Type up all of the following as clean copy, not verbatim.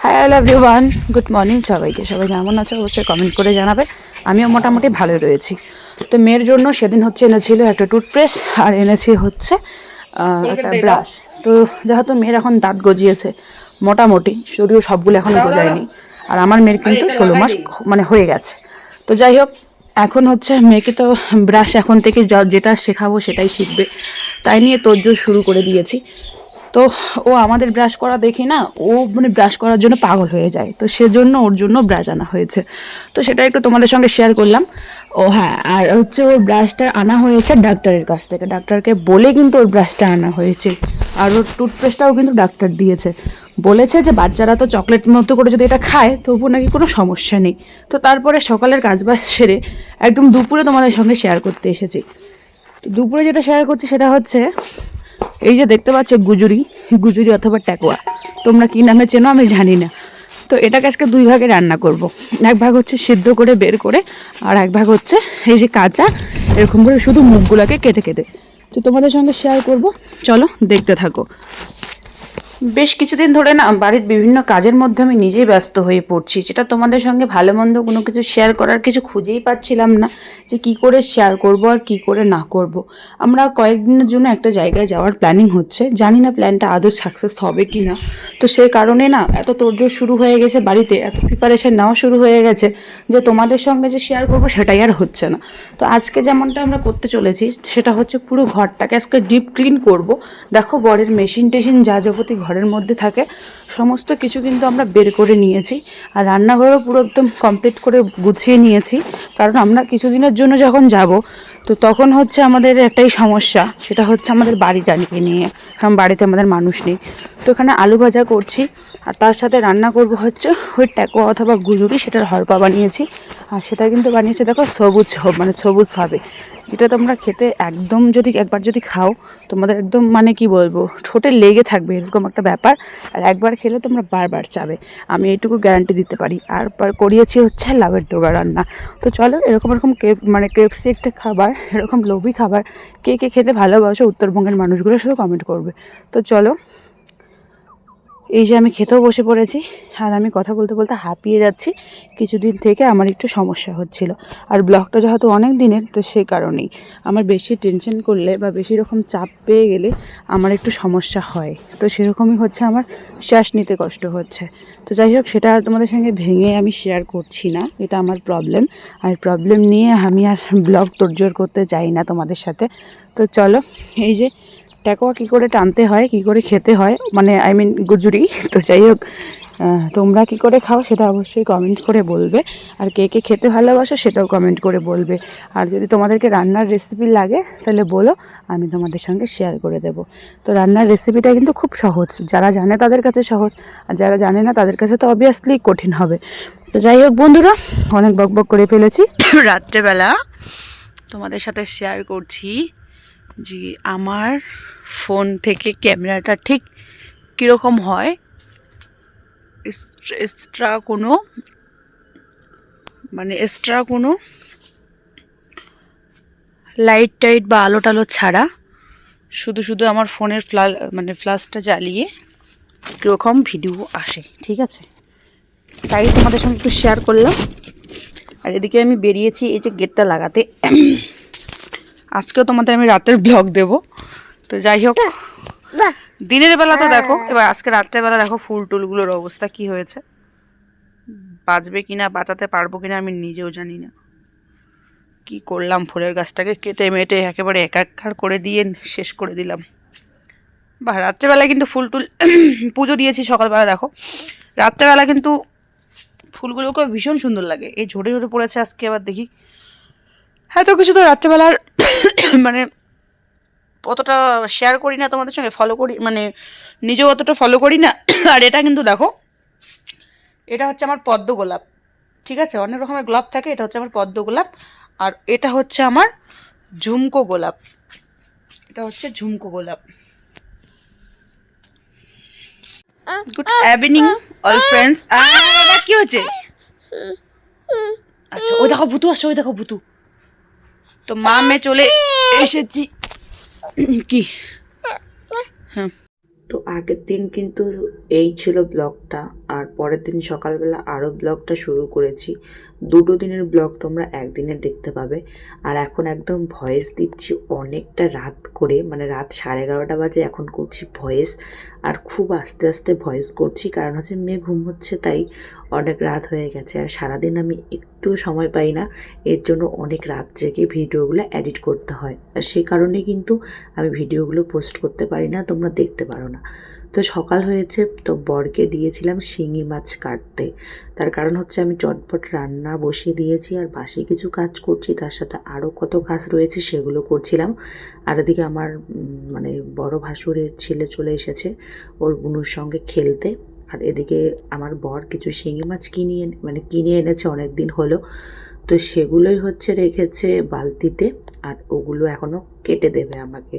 Hi hello everyone, good morning সবাইকে। সবাই কেমন আছো অবশ্যই কমেন্ট করে জানাবে। আমিও মোটামুটি ভালো রয়েছি। তো মেয়ের জন্য সেদিন হচ্ছে এনেছিল একটা টুথপেস্ট আর এনেছি হচ্ছে একটা ব্রাশ। তো যেহেতু মেয়ের এখন দাঁত গজিয়েছে মোটামুটি, যদিও সবগুলো এখন গজায়নি, আর আমার মেয়ের কিন্তু 16 মাস মানে হয়ে গেছে। তো যাই হোক, এখন হচ্ছে মেয়েকে তো ব্রাশ এখন থেকে যেটা শেখাবো সেটাই শিখবে, তাই নিয়ে তোড়জোড় শুরু করে দিয়েছি। তো ও আমাদের ব্রাশ করা দেখি না, ও মানে ব্রাশ করার জন্য পাগল হয়ে যায়, তো সেজন্য ওর জন্য ব্রাশ আনা হয়েছে। তো সেটা একটু তোমাদের সঙ্গে শেয়ার করলাম। ও হ্যাঁ, আর হচ্ছে ওর ব্রাশটা আনা হয়েছে ডাক্তারের কাছ থেকে, ডাক্তারকে বলে কিন্তু ওর ব্রাশটা আনা হয়েছে। আর ওর টুথপেস্টটাও কিন্তু ডাক্তার দিয়েছে, বলেছে যে বাচ্চারা তো চকলেট মতো করে যদি এটা খায় তবু নাকি কোনো সমস্যা নেই। তো তারপরে সকালের কাজবাজ সেরে একদম দুপুরে তোমাদের সঙ্গে শেয়ার করতে এসেছি। তো দুপুরে যেটা শেয়ার করছি সেটা হচ্ছে এই যে দেখতে পাচ্ছ গুজুরি, গুজুরি অথবা ট্যাকোয়া, তোমরা কী নামে চেনো আমি জানি না। তো এটাকে আজকে দুই ভাগে রান্না করব। এক ভাগ হচ্ছে সিদ্ধ করে বের করে, আর এক ভাগ হচ্ছে এই যে কাঁচা এরকম করে শুধু মুখগুলোকে কেটে কেটে। তো তোমাদের সঙ্গে শেয়ার করব, চলো দেখতে থাকো। বেশ কিছুদিন ধরে না বাড়ির বিভিন্ন কাজের মধ্যে আমি নিজেই ব্যস্ত হয়ে পড়ছি, যেটা তোমাদের সঙ্গে ভালো মন্দ কোনো কিছু শেয়ার করার কিছু খুঁজেই পাচ্ছিলাম না, যে কি করে শেয়ার করব আর কি করে না করব। আমরা কয়েকদিনের জন্য একটা জায়গায় যাওয়ার প্ল্যানিং হচ্ছে, জানি না প্ল্যানটা আদৌ সাকসেস হবে কি না। তো সে কারণে না এত তোড়জোড় শুরু হয়ে গেছে বাড়িতে, এত প্রিপারেশন নেওয়া শুরু হয়ে গেছে যে তোমাদের সঙ্গে যে শেয়ার করব সেটাই আর হচ্ছে না। তো আজকে যেমনটা আমরা করতে চলেছি সেটা হচ্ছে পুরো ঘরটাকে আজকে ডিপ ক্লিন করব। দেখো বরের মেশিন টেশিন যা যাবতীয় ঘরের মধ্যে থাকে সমস্ত কিছু কিন্তু আমরা বের করে নিয়েছি, আর রান্নাঘরও পুরো একদম কমপ্লিট করে গুছিয়ে নিয়েছি। কারণ আমরা কিছুদিনের জন্য যখন যাব তো তখন হচ্ছে আমাদের একটাই সমস্যা, সেটা হচ্ছে আমাদের বাড়িটাকে নিয়ে, কারণ বাড়িতে আমাদের মানুষ নেই। তো এখানে আলু ভাজা করছি, আর তার সাথে রান্না করব হচ্ছে ওই ট্যাকো অথবা গুজুরি, সেটার হরপা বানিয়েছি। আর সেটা কিন্তু বানিয়েছে দেখো সবুজ, মানে সবুজভাবে, যেটা তোমরা খেতে একদম যদি একবার যদি খাও তোমাদের একদম মানে কি বলবো ঠোঁটে লেগে থাকবে এরকম একটা ব্যাপার। আর একবার খেলে তোমরা বারবার চাবে, আমি এইটুকু গ্যারান্টি দিতে পারি। আর করিয়েছি হচ্ছে লাউয়ের ডোগা রান্না। তো চলো এরকম এরকম মানে কেএফসি একটা খাবার, এরকম লোভী খাবার কে কে খেতে ভালোবাসো উত্তরবঙ্গের মানুষগুলো শুধু কমেন্ট করবে। তো চলো, এই যে আমি খেতেও বসে পড়েছি, আর আমি কথা বলতে বলতে হাঁপিয়ে যাচ্ছি। কিছুদিন থেকে আমার একটু সমস্যা হচ্ছিল, আর ব্লগটা যেহেতু অনেক দিনের তো সেই কারণেই আমার বেশি টেনশন করলে বা বেশি রকম চাপ পেয়ে গেলে আমার একটু সমস্যা হয়। তো সেরকমই হচ্ছে, আমার শ্বাস নিতে কষ্ট হচ্ছে। তো যাই হোক, সেটা আর তোমাদের সঙ্গে ভেঙে আমি শেয়ার করছি না, এটা আমার প্রবলেম। আর প্রবলেম নিয়ে আমি আর ব্লগ তোড়জোড় করতে চাই না তোমাদের সাথে। তো চলো, এই যে ট্যাকোয়া কী করে টানতে হয়, কী করে খেতে হয়, মানে আই মিন গুজুরি। তো যাই হোক, তোমরা কী করে খাও সেটা অবশ্যই কমেন্ট করে বলবে, আর কে কে খেতে ভালোবাসো সেটাও কমেন্ট করে বলবে। আর যদি তোমাদেরকে রান্নার রেসিপি লাগে তাহলে বলো, আমি তোমাদের সঙ্গে শেয়ার করে দেব। তো রান্নার রেসিপিটা কিন্তু খুব সহজ, যারা জানে তাদের কাছে সহজ, আর যারা জানে না তাদের কাছে তো অবভিয়াসলি কঠিন হবে। তো যাই হোক বন্ধুরা, অনেক বকবক করে ফেলেছি। রাত্রেবেলা তোমাদের সাথে শেয়ার করছি যে আমার ফোন থেকে ক্যামেরাটা ঠিক কীরকম হয়, এক্সট্রা কোনো লাইট টাইট বা আলো টালো ছাড়া শুধু শুধু আমার ফোনের ফ্ল্যাশটা জ্বালিয়ে কীরকম ভিডিও আসে, ঠিক আছে, তাই তোমাদের সঙ্গে একটু শেয়ার করলাম। আর এদিকে আমি বেরিয়েছি এই যে গেটটা লাগাতে, আজকেও তোমাদের আমি রাতের ব্লগ দেব। তো যাই হোক, দিনের বেলা তো দেখো, এবার আজকে রাত্রেবেলা দেখো ফুল টুলগুলোর অবস্থা কি হয়েছে, বাঁচবে কিনা বাঁচাতে পারবো কিনা আমি নিজেও জানি না। কি করলাম, ফুলের গাছটাকে কেটে মেটে একেবারে একাকার করে দিয়ে শেষ করে দিলাম। বা রাত্রেবেলায় কিন্তু ফুল টুল পুজো দিয়েছি সকালবেলা, দেখো রাত্রেবেলা কিন্তু ফুলগুলোকে ভীষণ সুন্দর লাগে। এই ঝরে ঝরে পড়েছে আজকে, আবার দেখি এত কিছু তো রাত্রেবেলার মানে অতটা শেয়ার করি না তোমাদের সঙ্গে, ফলো করি মানে নিজেও অতটা ফলো করি না। আর এটা কিন্তু দেখো, এটা হচ্ছে আমার পদ্ম গোলাপ, ঠিক আছে, অনেক রকমের গোলাপ থাকে, এটা হচ্ছে আমার পদ্ম গোলাপ। আর এটা হচ্ছে আমার ঝুমকো গোলাপ, এটা হচ্ছে ঝুমকো গোলাপ। Good evening all friends. কি হচ্ছে? আচ্ছা, ওই দেখো ভুতু আসছে, ওই দেখো ভুতু। তো মা মেয়ে চলে এসেছি। কি হ্যাঁ, তো আগের দিন কিন্তু এই ছিল ব্লগটা, আর পরের দিন সকালবেলা আরও ব্লগটা শুরু করেছি। দুটো দিনের ব্লগ তোমরা একদিনে দেখতে পাবে। আর এখন একদম ভয়েস দিচ্ছি অনেকটা রাত করে, মানে রাত 11:30 বাজে এখন করছি ভয়েস। আর খুব আস্তে আস্তে ভয়েস করছি, কারণ হচ্ছে মেয়ে ঘুম হচ্ছে, তাই অনেক রাত হয়ে গেছে। আর সারাদিন আমি একটু সময় পাই না, এর জন্য অনেক রাত জেগে ভিডিওগুলো এডিট করতে হয়। আর সে কারণে কিন্তু আমি ভিডিওগুলো পোস্ট করতে পারি না, তোমরা দেখতে পারো না। তো সকাল হয়েছে, তো বরকে দিয়েছিলাম শিঙি মাছ কাটতে। তার কারণ হচ্ছে আমি চটপট রান্না বসিয়ে দিয়েছি, আর বাসি কিছু কাজ করছি, তার সাথে আরও কত কাজ রয়েছে সেগুলো করছিলাম। আর এদিকে আমার মানে বড় ভাসুরের ছেলে চলে এসেছে ওর বুনুর সঙ্গে খেলতে। আর এদিকে আমার বর কিছু শিঙি মাছ কিনে এনেছে অনেক দিন হলো, তো সেগুলোই হচ্ছে রেখেছে বালতিতে। আর ওগুলো এখনও কেটে দেবে আমাকে।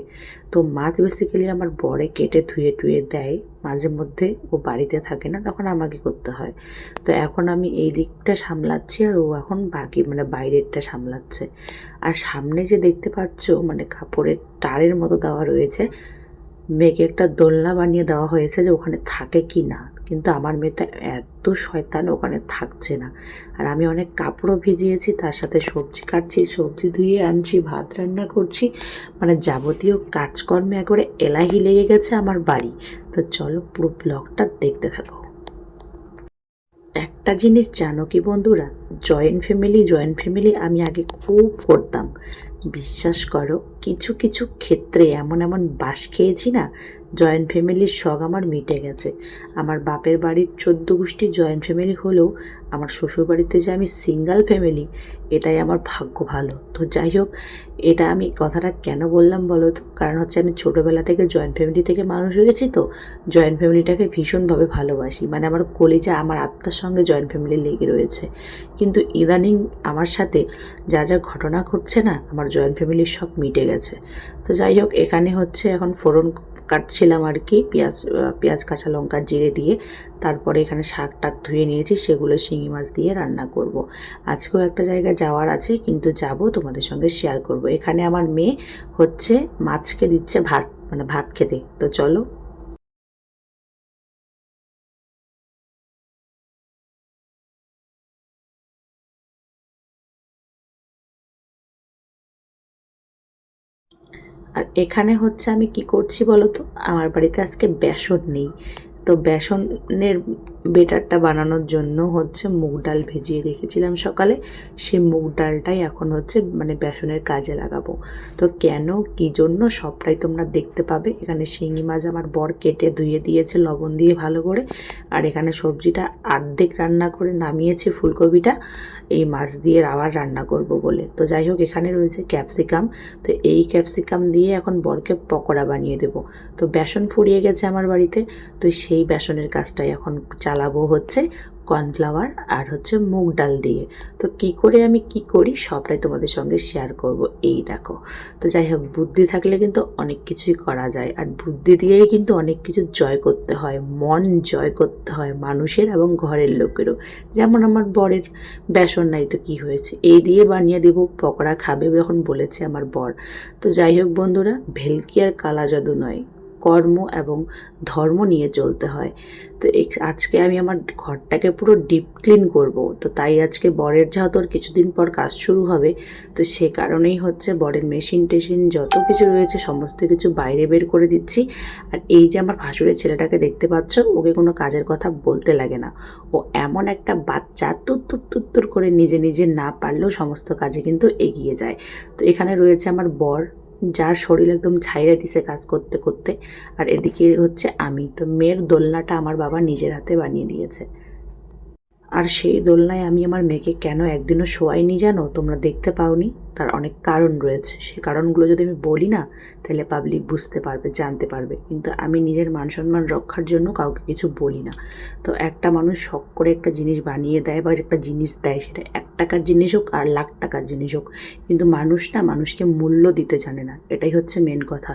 তো মাছ বেসিক্যালি আমার বরে কেটে ধুয়ে টুয়ে দেয়, মাঝে মধ্যে ও বাড়িতে থাকে না, তখন আমাকে করতে হয়। তো এখন আমি এই দিকটা সামলাচ্ছি, আর ও এখন বাকি মানে বাইরেরটা সামলাচ্ছে। আর সামনে যে দেখতে পাচ্ছ মানে কাপড়ের তারের মতো দেওয়া রয়েছে, মেয়েকে একটা দোলনা বানিয়ে দেওয়া হয়েছে যে ওখানে থাকে কি না, কিন্তু আমার মেয়েটা এত শয়তান, ওখানে থাকছে না। আর আমি অনেক কাপড়ও ভিজিয়েছি, তার সাথে সবজি কাটছি, সবজি ধুয়ে আনছি, ভাত রান্না করছি, মানে যাবতীয় কাজকর্মে একবারে এলাহি লেগে গেছে আমার বাড়ি। তো চলো পুরো ব্লগটা দেখতে থাকো। একটা জিনিস জানো কি বন্ধুরা, জয়েন্ট ফ্যামিলি আমি আগে খুব করতাম। বিশ্বাস করো, কিছু কিছু ক্ষেত্রে এমন এমন বাস খেয়েছি না, জয়েন্ট ফ্যামিলির শখ আমার মিটে গেছে। আমার বাপের বাড়ির 14 গোষ্ঠী জয়েন্ট ফ্যামিলি হলেও আমার শ্বশুর বাড়িতে যে আমি সিঙ্গেল ফ্যামিলি, এটাই আমার ভাগ্য ভালো। তো যাই হোক, এটা আমি কথাটা কেন বললাম বলো তো, কারণ হচ্ছে আমি ছোটোবেলা থেকে জয়েন্ট ফ্যামিলি থেকে মানুষ হয়েছি, তো জয়েন্ট ফ্যামিলিটাকে ভীষণভাবে ভালোবাসি, মানে আমার কলিজা আমার আত্মার সঙ্গে জয়েন্ট ফ্যামিলি লেগে রয়েছে। কিন্তু ইদানিং আমার সাথে যা যা ঘটনা ঘটছে না, আমার জয়েন্ট ফ্যামিলির সব মিটে গেছে। তো যাই হোক, এখানে হচ্ছে এখন ফোড়ন কাটছিলাম আর কি, পেঁয়াজ কাঁচা লঙ্কা জিরে দিয়ে। তারপরে এখানে শাক টাক ধুয়ে নিয়েছি, সেগুলো শিঙি মাছ দিয়ে রান্না করব। আজকেও একটা জায়গায় যাওয়ার আছে, কিন্তু যাব তোমাদের সঙ্গে শেয়ার করব। এখানে আমার মেয়ে হচ্ছে মাছকে দিচ্ছে ভাত, মানে ভাত খেতে। তো চলো। আর এখানে হচ্ছে আমি কি করছি বলো তো, আমার বাড়িতে আজকে বেসন নেই, তো বেসনের বেটারটা বানানোর জন্য হচ্ছে মুগ ডাল ভেজিয়ে রেখেছিলাম সকালে, সেই মুগ ডালটাই এখন হচ্ছে মানে বেসনের কাজে লাগাবো। তো কেন কী জন্য সবটাই তোমরা দেখতে পাবে। এখানে শিঙি মাছ আমার বর কেটে ধুয়ে দিয়েছে লবণ দিয়ে ভালো করে। আর এখানে সবজিটা অর্ধেক রান্না করে নামিয়েছি, ফুলকপিটা এই মাছ দিয়ে আবার রান্না করব বলে। তো যাই হোক, এখানে রয়েছে ক্যাপসিকাম, তো এই ক্যাপসিকাম দিয়ে এখন বরকে পকোড়া বানিয়ে দেব। তো বেসন ফুরিয়ে গেছে আমার বাড়িতে, তো সেই বেসনের কাজটাই এখন চালাবো হচ্ছে কর্নফ্লাওয়ার আর হচ্ছে মুগ ডাল দিয়ে। তো কি করে আমি কি করি সবটাই তোমাদের সঙ্গে শেয়ার করব, এই দেখো। তো যাই হোক, বুদ্ধি থাকলে কিন্তু অনেক কিছুই করা যায়, আর বুদ্ধি দিয়েই কিন্তু অনেক কিছু জয় করতে হয়, মন জয় করতে হয় মানুষের এবং ঘরের লোকেরও। যেমন আমার বরের বেসন নাই, তো কি হয়েছে, এই দিয়ে বানিয়ে দেবো পকোড়া, খাবে যখন বলেছে আমার বর। তো যাই হোক বন্ধুরা, ভেলকি আর কালা জাদু নয়, কর্ম এবং ধর্ম নিয়ে চলতে হয়। তো আজকে আমি আমার ঘরটাকে পুরো ডিপ ক্লিন করব। তো তাই আজকে বরের যেহেতু আর কিছুদিন পর কাজ শুরু হবে, তো সে কারণেই হচ্ছে বরের মেশিন টেশিন যত কিছু রয়েছে সমস্ত কিছু বাইরে বের করে দিচ্ছি। আর এই যে আমার ভাসুরের ছেলেটাকে দেখতে পাচ্ছ, ওকে কোনো কাজের কথা বলতে লাগে না, ও এমন একটা বাচ্চা, তুত্তুর করে নিজে নিজে না পারলেও সমস্ত কাজে কিন্তু এগিয়ে যায়। তো এখানে রয়েছে আমার বর, যার শরীর একদম ছাইড়া দিছে কাজ করতে করতে। আর এদিকে হচ্ছে আমি, তো মেয়ের দোলনাটা আমার বাবা নিজের হাতে বানিয়ে দিয়েছে। আর সেই দোলনায় আমি আমার মেয়েকে কেন একদিনও শোয়াইনি জানো, তোমরা দেখতে পাওনি। তার অনেক কারণ রয়েছে, সেই কারণগুলো যদি আমি বলি না, তাহলে পাবলিক বুঝতে পারবে, জানতে পারবে। কিন্তু আমি নিজের মান সম্মান রক্ষার জন্য কাউকে কিছু বলি না। তো একটা মানুষ শখ করে একটা জিনিস বানিয়ে দেয় বা একটা জিনিস দেয়, সেটা 1 টাকার জিনিস হোক আর লাখ টাকার জিনিস হোক, কিন্তু মানুষ না মানুষকে মূল্য দিতে জানে না, এটাই হচ্ছে মেন কথা।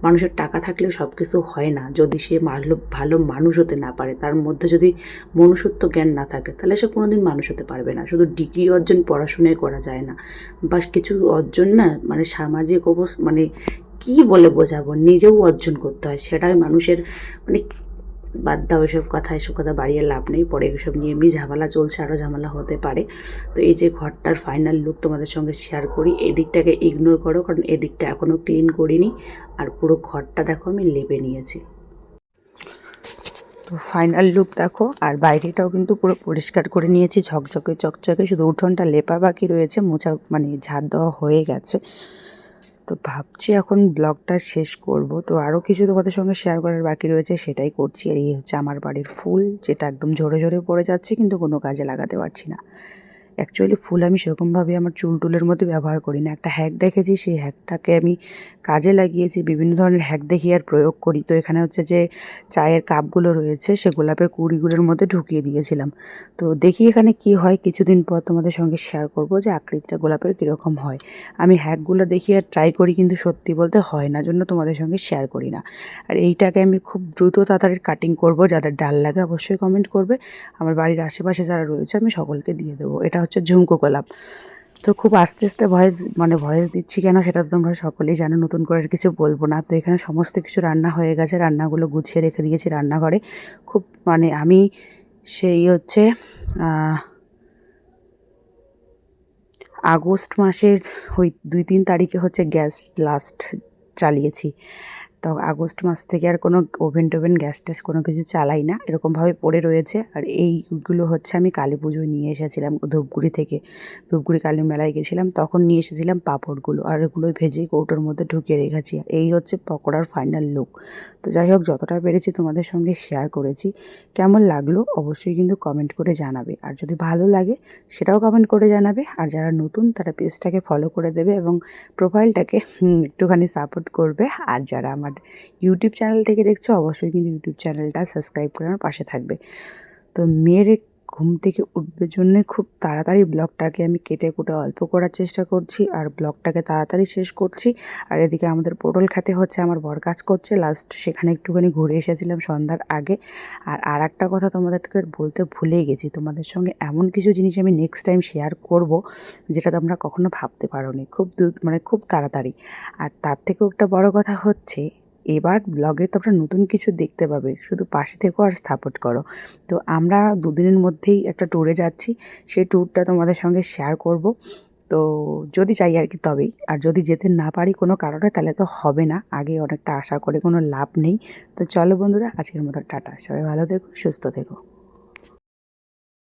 মানুষের টাকা থাকলেও সব কিছু হয় না, যদি সে ভালো মানুষ হতে না পারে, তার মধ্যে যদি মনুষ্যত্ব জ্ঞান না থাকে, তাহলে সে কোনোদিন মানুষ হতে পারবে না। শুধু ডিগ্রি অর্জন পড়াশোনায় করা যায় না, বা কিছু অর্জন না, মানে সামাজিক মানে কি বলে বোঝাবো, নিজেও অর্জন করতে হয়, সেটাই মানুষের মানে বাদ দাও এসব কথা, এসব কথা বাড়িয়ে লাভ নেই, পরে এসব নিয়ে এমনি ঝামেলা চলছে, আরও ঝামেলা হতে পারে। তো এই যে ঘরটার ফাইনাল লুক তোমাদের সঙ্গে শেয়ার করি, এদিকটাকে ইগনোর করো কারণ এদিকটা এখনও ক্লিন করিনি, আর পুরো ঘরটা দেখো আমি লেপে নিয়েছি। তো ফাইনাল লুক দেখো, আর বাইরেটাও কিন্তু পুরো পরিষ্কার করে নিয়েছি, ঝকঝকে চকচকে, শুধু উঠোনটা লেপা বাকি রয়েছে, মোছা মানে ঝাড় দেওয়া হয়ে গেছে। তো ভাবছি এখন ব্লগটা শেষ করব, তো আরও কিছু তোমাদের সঙ্গে শেয়ার করার বাকি রয়েছে, সেটাই করছি। আর এই হচ্ছে আমার বাড়ির ফুল, যেটা একদম ঝরে ঝরে পড়ে যাচ্ছে কিন্তু কোনো কাজে লাগাতে পারছি না। অ্যাকচুয়ালি ফুল আমি সেরকমভাবে আমার চুল টুলের মধ্যে ব্যবহার করি না, একটা হ্যাক দেখেছি, সেই হ্যাকটাকে আমি কাজে লাগিয়েছি, বিভিন্ন ধরনের হ্যাক দেখি আর প্রয়োগ করি। তো এখানে হচ্ছে যে চায়ের কাপগুলো রয়েছে, সে গোলাপের কুঁড়িগুলোর মধ্যে ঢুকিয়ে দিয়েছিলাম। তো দেখি এখানে কি হয়, কিছুদিন পর তোমাদের সঙ্গে শেয়ার করব যে আকৃতিটা গোলাপের কীরকম হয়। আমি হ্যাকগুলো দেখি আর ট্রাই করি, কিন্তু সত্যি বলতে হয় না, জন্য তোমাদের সঙ্গে শেয়ার করি না। আর এইটাকে আমি খুব দ্রুত তাড়াতাড়ি কাটিং করব, যাদের ডাল লাগে অবশ্যই কমেন্ট করবে, আমার বাড়ির আশেপাশে যারা রয়েছে আমি সকলকে দিয়ে দেবো। এটা হচ্ছে ঝুমকো গোলাপ। তো খুব আস্তে আস্তে ভয়েস দিচ্ছি কেন সেটা তো তোমরা সকলেই জানো, নতুন করে আর কিছু বলবো না। তো এখানে সমস্ত কিছু রান্না হয়ে গেছে, রান্নাগুলো গুছিয়ে রেখে দিয়েছি রান্নাঘরে। খুব মানে আমি সেই হচ্ছে আগস্ট মাসের ওই 2-3 তারিখে হচ্ছে গ্যাস লাস্ট চালিয়েছি। তো আগস্ট মাস থেকে আর কোনো ওভেন টোভেন গ্যাস ট্যাস কোনো কিছু চালাই না, এরকমভাবে পড়ে রয়েছে। আর এইগুলো হচ্ছে আমি কালী পুজোয় নিয়ে এসেছিলাম ধূপগুড়ি থেকে, ধূপগুড়ি কালী মেলায় গেছিলাম, তখন নিয়ে এসেছিলাম পাঁপড়গুলো, আর এগুলো ভেজে কৌটোর মধ্যে ঢুকিয়ে রেখেছি। এই হচ্ছে পকোড়ার ফাইনাল লুক। তো যাই হোক, যতটা পেরেছি তোমাদের সঙ্গে শেয়ার করেছি। কেমন লাগলো অবশ্যই কিন্তু কমেন্ট করে জানাবে, আর যদি ভালো লাগে সেটাও কমেন্ট করে জানাবে। আর যারা নতুন তারা পেজটাকে ফলো করে দেবে এবং প্রোফাইলটাকে একটুখানি সাপোর্ট করবে। আর যারা আমার ইউটিউব চ্যানেল থেকে দেখছো অবশ্যই কিন্তু ইউটিউব চ্যানেলটা সাবস্ক্রাইব করে আমার পাশে থাকবে। তো মেয়ের ঘুম থেকে উঠবে জন্যে খুব তাড়াতাড়ি ব্লগটাকে আমি কেটে কুটে অল্প করার চেষ্টা করছি, আর ব্লগটাকে তাড়াতাড়ি শেষ করছি। আর এদিকে আমাদের পটল খেতে হচ্ছে, আমার বর কাজ করছে, লাস্ট সেখানে একটুখানি ঘুরে এসেছিলাম সন্ধ্যার আগে। আর একটা কথা তোমাদেরকে বলতে ভুলে গেছি, তোমাদের সঙ্গে এমন কিছু জিনিস আমি নেক্সট টাইম শেয়ার করব যেটা তোমরা কখনো ভাবতে পারোনি, খুব তাড়াতাড়ি। আর তার থেকেও একটা বড় কথা হচ্ছে, এবার ব্লগে তোমরা নতুন কিছু দেখতে পাবে, শুধু পাশে থেকো আর সাপোর্ট করো। তো আমরা 2 দিনের মধ্যেই একটা ট্যুরে যাচ্ছি, সেই ট্যুরটা তোমাদের সঙ্গে শেয়ার করব। তো যদি চাই আর কি তবেই, আর যদি যেতে না পারি কোনো কারণে তাহলে তো হবে না, আগে অনেকটা আশা করে কোনো লাভ নেই। তো চলো বন্ধুরা, আজকের মতো টাটা, সবাই ভালো থেকো, সুস্থ থেকো।